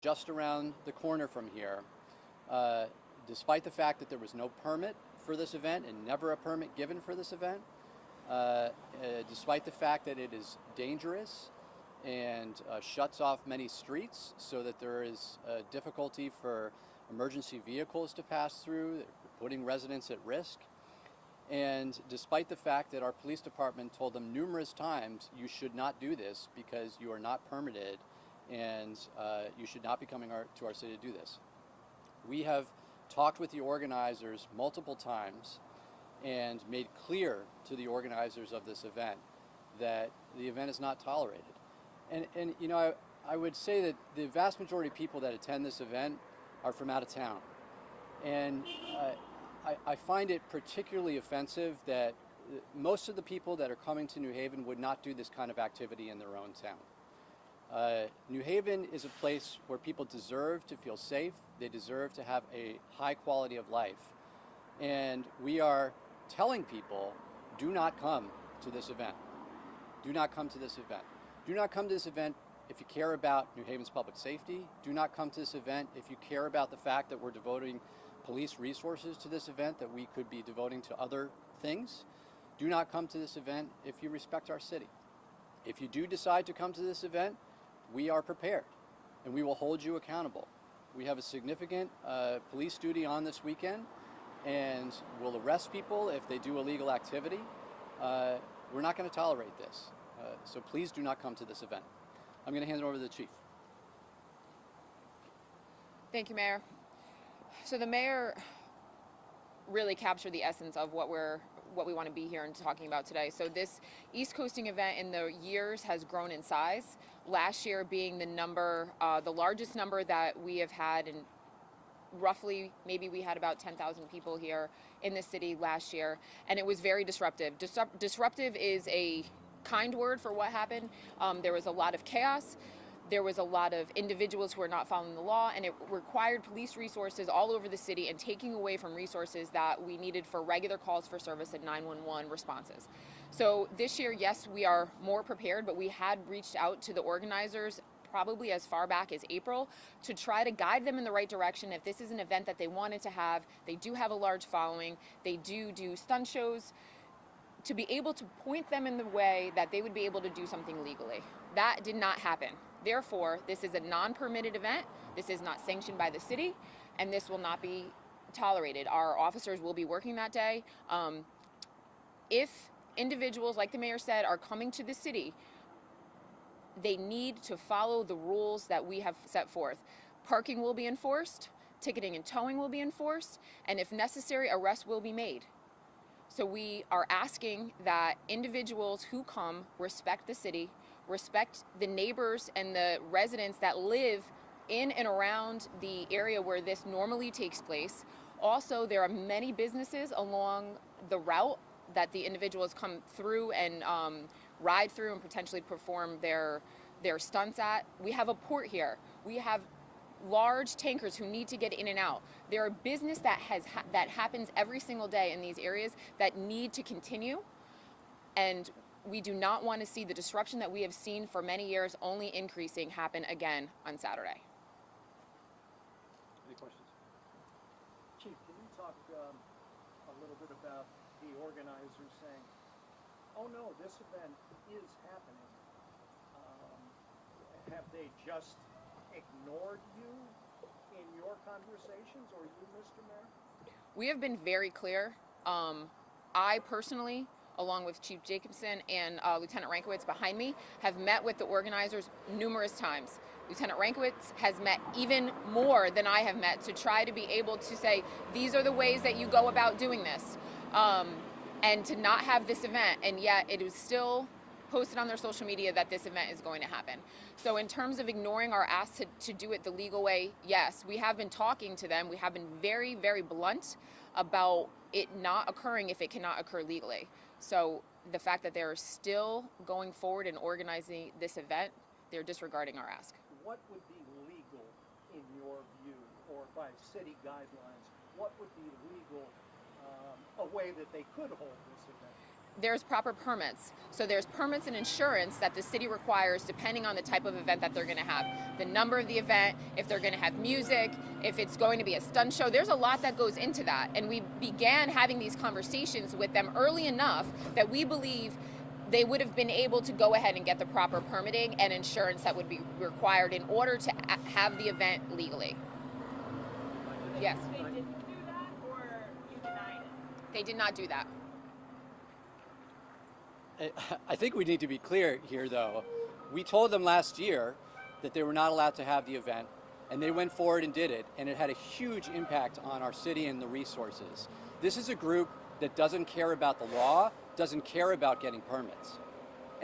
just around the corner from here, despite the fact that there was no permit for this event and never a permit given for this event, despite the fact that it is dangerous and shuts off many streets so that there is difficulty for emergency vehicles to pass through, putting residents at risk. And despite the fact that our police department told them numerous times, you should not do this because you are not permitted and you should not be coming to our city to do this. We have talked with the organizers multiple times and made clear to the organizers of this event that the event is not tolerated. And you know, I would say that the vast majority of people that attend this event are from out of town. And I find it particularly offensive that most of the people that are coming to New Haven would not do this kind of activity in their own town. New Haven is a place where people deserve to feel safe. They deserve to have a high quality of life. And we are telling people, do not come to this event. Do not come to this event. Do not come to this event if you care about New Haven's public safety. Do not come to this event if you care about the fact that we're devoting police resources to this event that we could be devoting to other things. Do not come to this event if you respect our city. If you do decide to come to this event, we are prepared and we will hold you accountable. We have a significant police duty on this weekend and we'll arrest people if they do illegal activity. We're not going to tolerate this. So please do not come to this event. I'm going to hand it over to the chief. Thank you, Mayor. So the mayor really captured the essence of what we want to be here and talking about today. So this East Coasting event in the years has grown in size. Last year being the largest number that we have had, and roughly maybe we had about 10,000 people here in the city last year, and it was very disruptive. Disruptive is a kind word for what happened. There was a lot of chaos. There was a lot of individuals who are not following the law, and it required police resources all over the city and taking away from resources that we needed for regular calls for service and 911 responses. So this year, yes, we are more prepared, but we had reached out to the organizers probably as far back as April to try to guide them in the right direction. If this is an event that they wanted to have, they do have a large following, they do stunt shows, to be able to point them in the way that they would be able to do something legally. That did not happen. Therefore, this is a non-permitted event. This is not sanctioned by the city, and this will not be tolerated. Our officers will be working that day. If individuals, like the mayor said, are coming to the city, they need to follow the rules that we have set forth. Parking will be enforced, ticketing and towing will be enforced, and if necessary, arrests will be made. So we are asking that individuals who come respect the city, respect the neighbors and the residents that live in and around the area where this normally takes place. Also, there are many businesses along the route that the individuals come through and ride through and potentially perform their stunts at. We have a port here. We have large tankers who need to get in and out. There are business that happens every single day in these areas that need to continue, and we do not want to see the disruption that we have seen for many years only increasing happen again on Saturday. Any questions? Chief, can you talk a little bit about the organizers saying, oh no, this event is happening? Have they just ignored you in your conversations, or you, Mr. Mayor? We have been very clear. I personally, along with Chief Jacobson and Lieutenant Rankowitz behind me, have met with the organizers numerous times. Lieutenant Rankowitz has met even more than I have met to try to be able to say, these are the ways that you go about doing this, and to not have this event, and yet it is still posted on their social media that this event is going to happen. So in terms of ignoring our ask to do it the legal way, yes, we have been talking to them. We have been very, very blunt about it not occurring if it cannot occur legally. So the fact that they're still going forward and organizing this event, they're disregarding our ask. What would be legal in your view, or by city guidelines, what would be legal, a way that they could hold this event? there's proper permits. So there's permits and insurance that the city requires depending on the type of event that they're going to have. The number of the event, if they're going to have music, if it's going to be a stunt show. There's a lot that goes into that. And we began having these conversations with them early enough that we believe they would have been able to go ahead and get the proper permitting and insurance that would be required in order to have the event legally. Yes. They didn't do that, or you denied it? They did not do that. I think we need to be clear here, though. We told them last year that they were not allowed to have the event, and they went forward and did it, and it had a huge impact on our city and the resources. This is a group that doesn't care about the law, doesn't care about getting permits.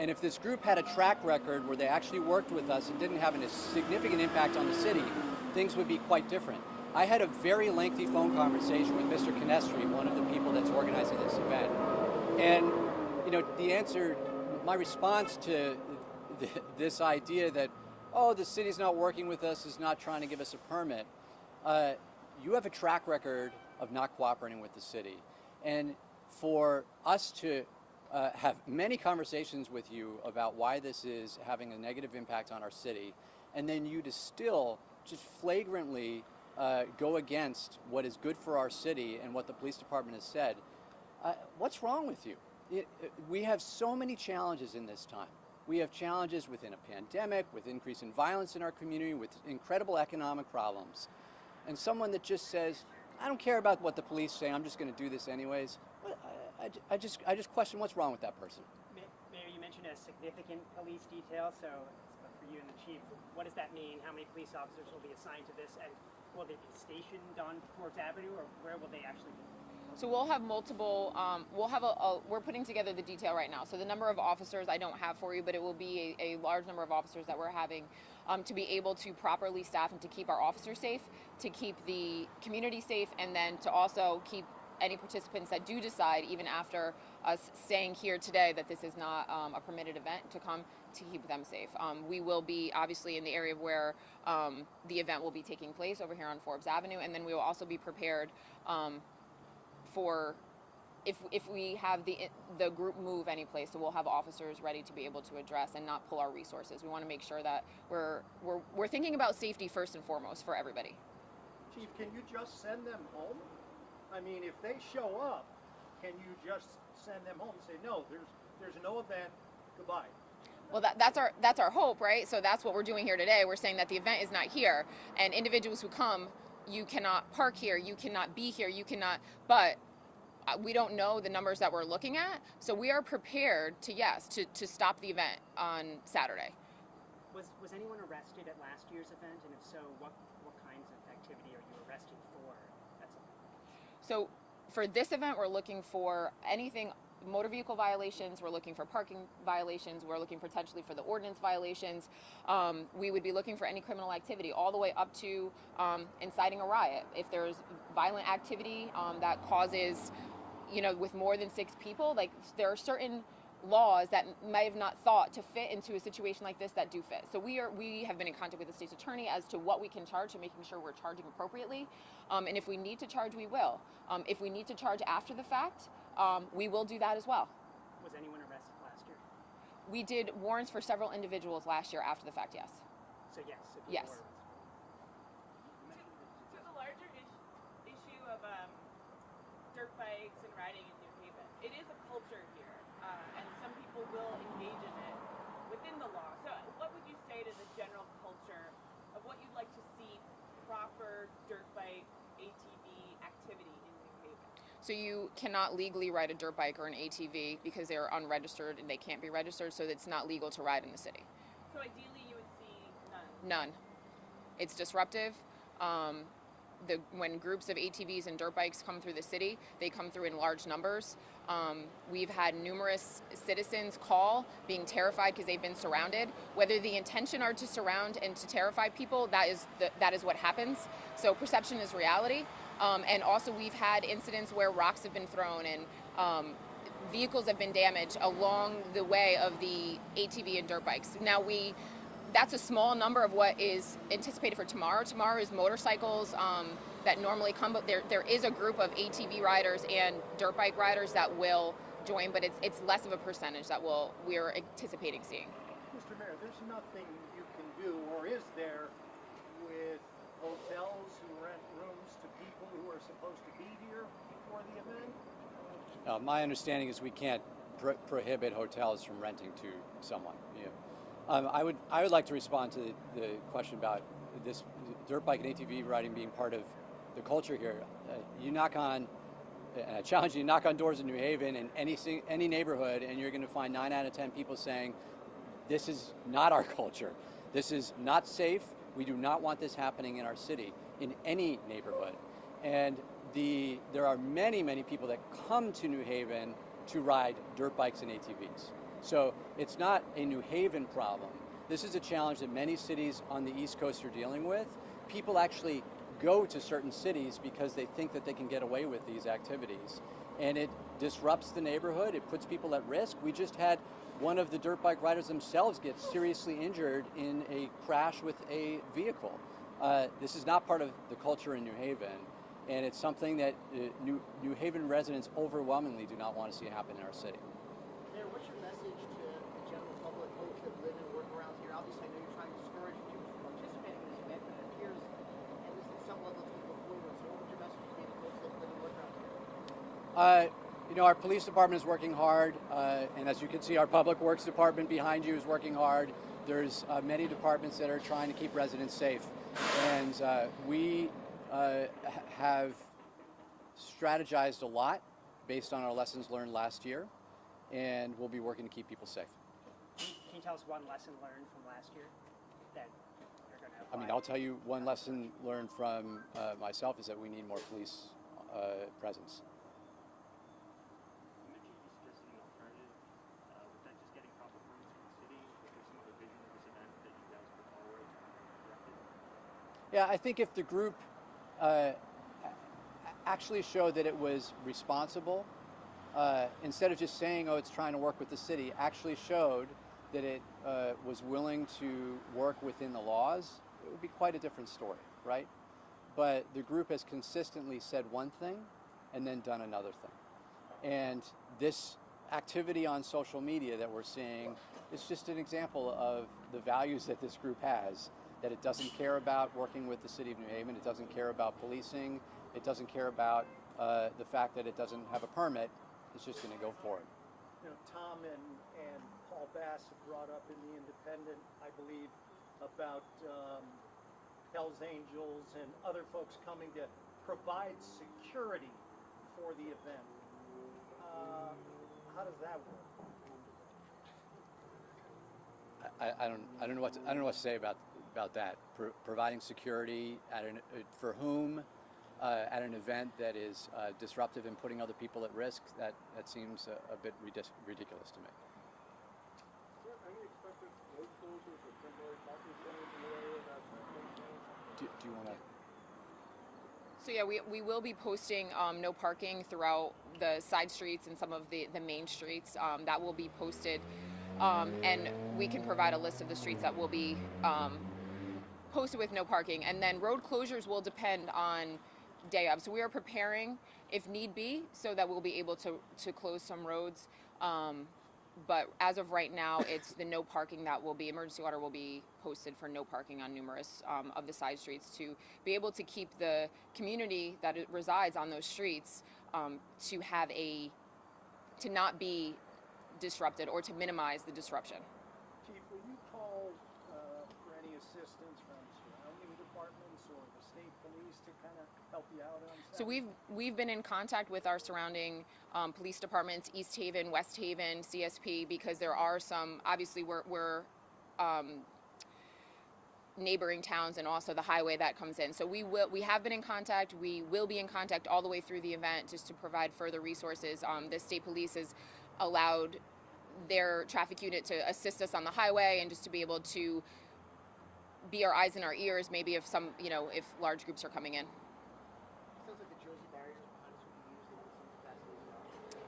And if this group had a track record where they actually worked with us and didn't have a significant impact on the city, things would be quite different. I had a very lengthy phone conversation with Mr. Canestri, one of the people that's organizing this event. And the answer, my response to this idea that, oh, the city's not working with us, is not trying to give us a permit, you have a track record of not cooperating with the city. And for us to have many conversations with you about why this is having a negative impact on our city, and then you to still just flagrantly go against what is good for our city and what the police department has said, what's wrong with you? We have so many challenges in this time. We have challenges within a pandemic, with increase in violence in our community, with incredible economic problems. And someone that just says, I don't care about what the police say, I'm just going to do this anyways, I just question what's wrong with that person. Mayor, you mentioned a significant police detail, so for you and the chief, what does that mean? How many police officers will be assigned to this, and will they be stationed on Forbes Avenue, or where will they actually be? So we'll have multiple, we're putting together the detail right now. So the number of officers I don't have for you, but it will be a large number of officers that we're having to be able to properly staff and to keep our officers safe, to keep the community safe, and then to also keep any participants that do decide, even after us saying here today that this is not a permitted event, to come to keep them safe. We will be obviously in the area where the event will be taking place over here on Forbes Avenue, and then we will also be prepared for if we have the group move any place, so we'll have officers ready to be able to address and not pull our resources. We want to make sure that we're thinking about safety first and foremost for everybody. Chief, can you just send them home? I mean, if they show up, can you just send them home and say, no, there's no event, goodbye? Well, that's our hope, right? So that's what we're doing here today. We're saying that the event is not here, and individuals who come, you cannot park here, you cannot be here, you cannot, but we don't know the numbers that we're looking at, so we are prepared to stop the event on Saturday. Was anyone arrested at last year's event, and if so, what kinds of activity are you arrested for? That's all. So for this event, we're looking for anything, motor vehicle violations, we're looking for parking violations, we're looking potentially for the ordinance violations. We would be looking for any criminal activity all the way up to inciting a riot. If there's violent activity that causes, with more than 6 people, like there are certain laws that may have not thought to fit into a situation like this that do fit. So we have been in contact with the state's attorney as to what we can charge and making sure we're charging appropriately. And if we need to charge, we will. If we need to charge after the fact, we will do that as well. Was anyone arrested last year? We did warrants for several individuals last year after the fact, yes. So yes. Yes. To the larger issue of dirt bikes and riding in New Haven, it is a culture here, and some people will engage in it within the law. So what would you say to the general culture of what you'd like to see proper dirt bike ATV activity in New Haven? So you cannot legally ride a dirt bike or an ATV because they're unregistered and they can't be registered, so it's not legal to ride in the city. So ideally you would see None. none? It's disruptive. When groups of ATVs and dirt bikes come through the city, they come through in large numbers. We've had numerous citizens call being terrified because they've been surrounded. Whether the intention are to surround and to terrify people, that is what happens. So perception is reality. And also we've had incidents where rocks have been thrown and vehicles have been damaged along the way of the ATV and dirt bikes. Now that's a small number of what is anticipated for tomorrow. Tomorrow is motorcycles that normally come, but there is a group of ATV riders and dirt bike riders that will join, but it's less of a percentage that we're anticipating seeing. Mr. Mayor, there's nothing you can do, or is there, with hotels who rent rooms to people who are supposed to be here before the event? My understanding is we can't prohibit hotels from renting to someone. Yeah. I would like to respond to the question about this dirt bike and ATV riding being part of the culture here. You knock on, and I challenge you to knock on doors in New Haven in any neighborhood, and you're going to find 9 out of 10 people saying, "This is not our culture. This is not safe. We do not want this happening in our city, in any neighborhood." And there are many, many people that come to New Haven to ride dirt bikes and ATVs. So it's not a New Haven problem. This is a challenge that many cities on the East Coast are dealing with. People actually go to certain cities because they think that they can get away with these activities. And it disrupts the neighborhood, it puts people at risk. We just had one of the dirt bike riders themselves get seriously injured in a crash with a vehicle. This is not part of the culture in New Haven, and it's something that New Haven residents overwhelmingly do not want to see happen in our city. Mayor, what's your message to the general public, folks that live and work around here? Obviously, I know you're trying to discourage people from participating in this event, but it appears, at least at some level, it's people avoid it. So what would your message be to folks that live and work around here? Our police department is working hard, and as you can see, our public works department behind you is working hard. There's many departments that are trying to keep residents safe, and we have strategized a lot based on our lessons learned last year, and we'll be working to keep people safe. Can you tell us one lesson learned from last year that you're going to apply? I'll tell you one lesson learned from myself is that we need more police presence. You mentioned you suggested an alternative. Was that just getting proper permits from the city? Was there some other vision of this event that you guys put forward and directed? Yeah, I think if the group actually showed that it was responsible, instead of just saying, "Oh, it's trying to work with the city," actually showed that it was willing to work within the laws, it would be quite a different story, right? But the group has consistently said one thing and then done another thing. And this activity on social media that we're seeing is just an example of the values that this group has, that it doesn't care about working with the city of New Haven, it doesn't care about policing, it doesn't care about the fact that it doesn't have a permit, it's just going to go for it. Tom and Paul Bass have brought up in the Independent, I believe, about Hell's Angels and other folks coming to provide security for the event. How does that work? I don't know what to say about that. Providing security for whom at an event that is disruptive and putting other people at risk, that seems a bit ridiculous to me. Is there any expected road closures or temporary parking centers in the area that's Do you want to? So yeah, we will be posting no parking throughout the side streets and some of the main streets. That will be posted, and we can provide a list of the streets that will be posted with no parking. And then road closures will depend on day of. So we are preparing, if need be, so that we'll be able to close some roads. But as of right now, it's the no parking that will be, emergency order will be posted for no parking on numerous of the side streets to be able to keep the community that it resides on those streets to not be disrupted or to minimize the disruption. Chief, will you call for any assistance from surrounding departments or the state police to kind of help you out on So we've been in contact with our surrounding police departments, East Haven, West Haven, CSP, because there are some, obviously we're neighboring towns and also the highway that comes in. So we have been in contact. We will be in contact all the way through the event just to provide further resources. The state police has allowed their traffic unit to assist us on the highway and just to be able to be our eyes and our ears, maybe if if large groups are coming in. Sounds like the Jersey barriers behind us will be used in some capacity as well.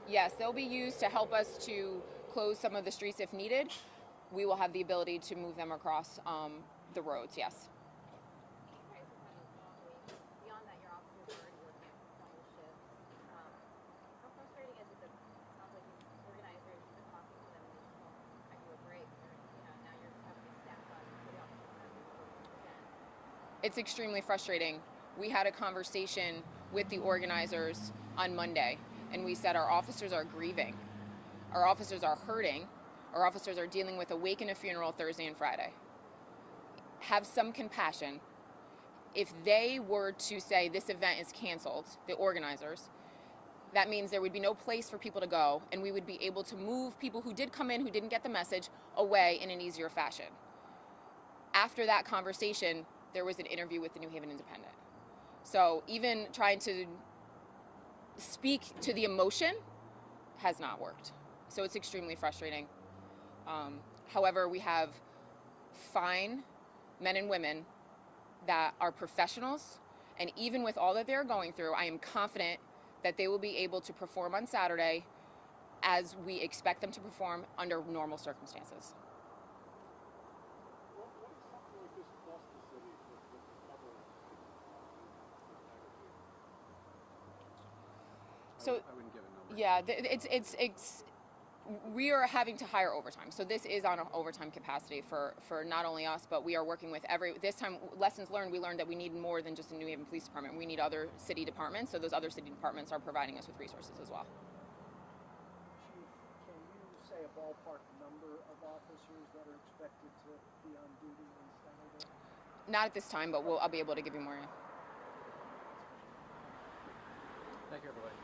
Yes, they'll be used to help us to close some of the streets if needed. We will have the ability to move them across the roads, yes. Beyond that, your officers are already working at double shifts. How frustrating is it that it sounds like you've It's extremely frustrating. We had a conversation with the organizers on Monday, and we said our officers are grieving. Our officers are hurting. Our officers are dealing with a wake and a funeral Thursday and Friday. Have some compassion. If they were to say this event is canceled, the organizers, that means there would be no place for people to go, and we would be able to move people who did come in who didn't get the message away in an easier fashion. After that conversation, there was an interview with the New Haven Independent. So even trying to speak to the emotion has not worked. So it's extremely frustrating. However, we have fine men and women that are professionals, and even with all that they're going through, I am confident that they will be able to perform on Saturday as we expect them to perform under normal circumstances. What does something like this cost the city with the cover this magnitude? So I wouldn't give a number. yeah, it's we are having to hire overtime. So this is on an overtime capacity for not only us, but we are working with this time, lessons learned, we learned that we need more than just the New Haven Police Department. We need other city departments, so those other city departments are providing us with resources as well. Chief, can you say a ballpark number of officers that are expected to be on duty on Saturday? Not at this time, but I'll be able to give you more. Thank you, everybody.